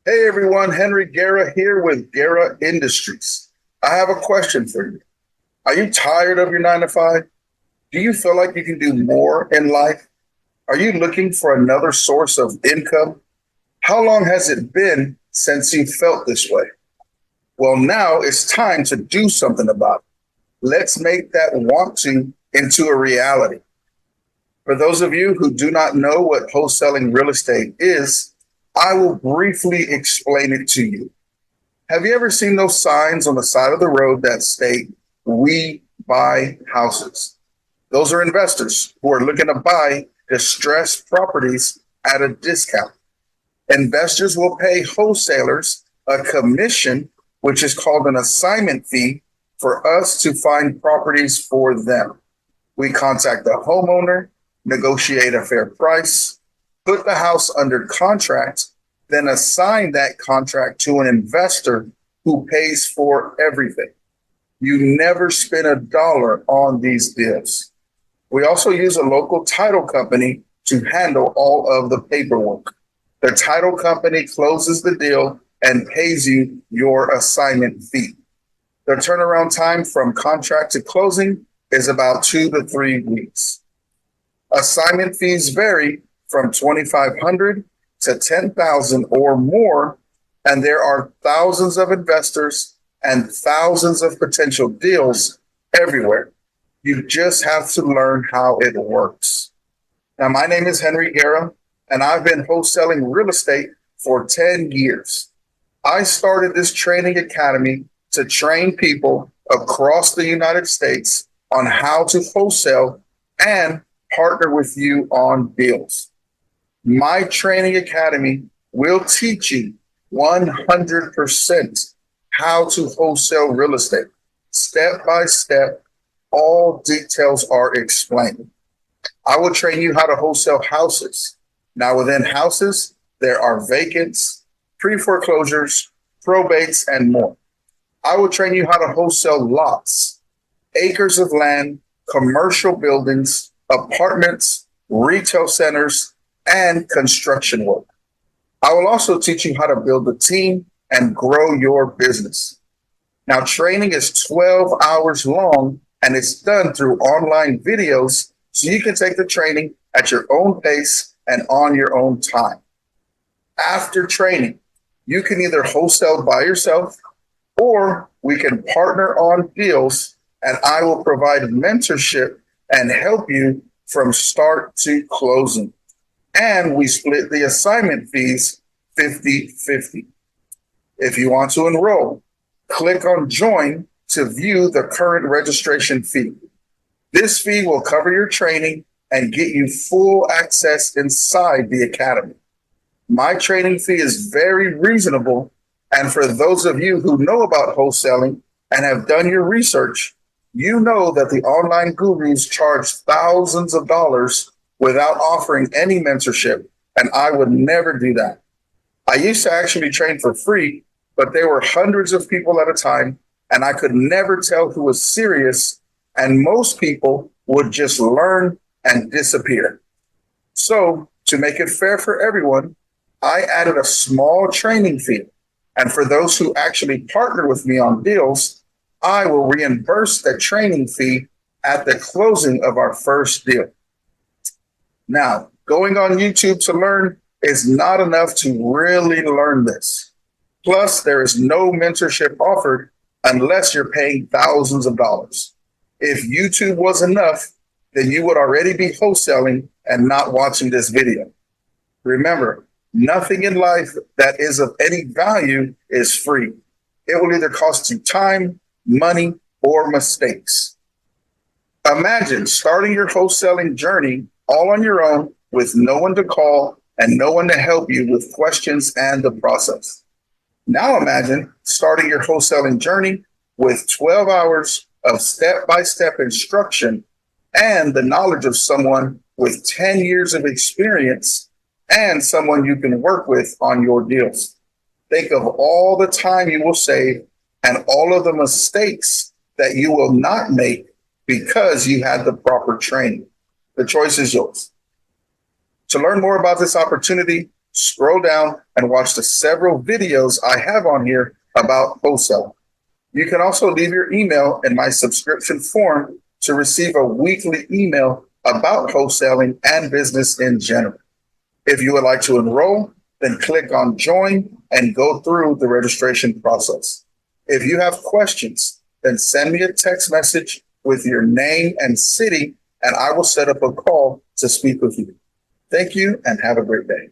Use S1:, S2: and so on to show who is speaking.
S1: Hey everyone, Henry Guerra here with Guerra Industries. I have a question for you. Are you tired of your 9 to 5? Do you feel like you can do more in life? Are you looking for another source of income? How long has it been since you felt this way? Well, now it's time to do something about it. Let's make that want to into a reality. For those of you who do not know what wholesaling real estate is, I will briefly explain it to you. Have you ever seen those signs on the side of the road that state, "We buy houses"? Those are investors who are looking to buy distressed properties at a discount. Investors will pay wholesalers a commission, which is called an assignment fee, for us to find properties for them. We contact the homeowner, negotiate a fair price, put the house under contract, then assign that contract to an investor who pays for everything. You never spend a dollar on these deals. We also use a local title company to handle all of the paperwork. The title company closes the deal and pays you your assignment fee. The turnaround time from contract to closing is about 2 to 3 weeks. Assignment fees vary from $2,500 to $10,000 or more, and there are thousands of investors and thousands of potential deals everywhere. You just have to learn how it works. Now, my name is Henry Guerra, and I've been wholesaling real estate for 10 years. I started this training academy to train people across the United States on how to wholesale and partner with you on deals. My training academy will teach you 100% how to wholesale real estate. Step by step, all details are explained. I will train you how to wholesale houses. Now, within houses, there are vacants, pre-foreclosures, probates, and more. I will train you how to wholesale lots, acres of land, commercial buildings, apartments, retail centers, and construction work. I will also teach you how to build a team and grow your business. Now, training is 12 hours long and it's done through online videos, so you can take the training at your own pace and on your own time. After training, you can either wholesale by yourself or we can partner on deals, and I will provide mentorship and help you from start to closing. And we split the assignment fees 50-50. If you want to enroll, click on join to view the current registration fee. This fee will cover your training and get you full access inside the academy. My training fee is very reasonable. And for those of you who know about wholesaling and have done your research, you know that the online gurus charge thousands of dollars without offering any mentorship, and I would never do that. I used to actually train for free, but there were hundreds of people at a time, and I could never tell who was serious, and most people would just learn and disappear. So, to make it fair for everyone, I added a small training fee, and for those who actually partner with me on deals, I will reimburse the training fee at the closing of our first deal. Now, going on YouTube to learn is not enough to really learn this. Plus, there is no mentorship offered unless you're paying thousands of dollars. If YouTube was enough, then you would already be wholesaling and not watching this video. Remember, nothing in life that is of any value is free. It will either cost you time, money, or mistakes. Imagine starting your wholesaling journey all on your own with no one to call and no one to help you with questions and the process. Now imagine starting your wholesaling journey with 12 hours of step-by-step instruction and the knowledge of someone with 10 years of experience and someone you can work with on your deals. Think of all the time you will save and all of the mistakes that you will not make because you had the proper training. The choice is yours. To learn more about this opportunity, Scroll down and watch the several videos I have on here about wholesaling. You can also leave your email in my subscription form to receive a weekly email about wholesaling and business in general. If you would like to enroll, then click on join and go through the registration process. If you have questions, then send me a text message with your name and city, and I will set up a call to speak with you. Thank you and have a great day.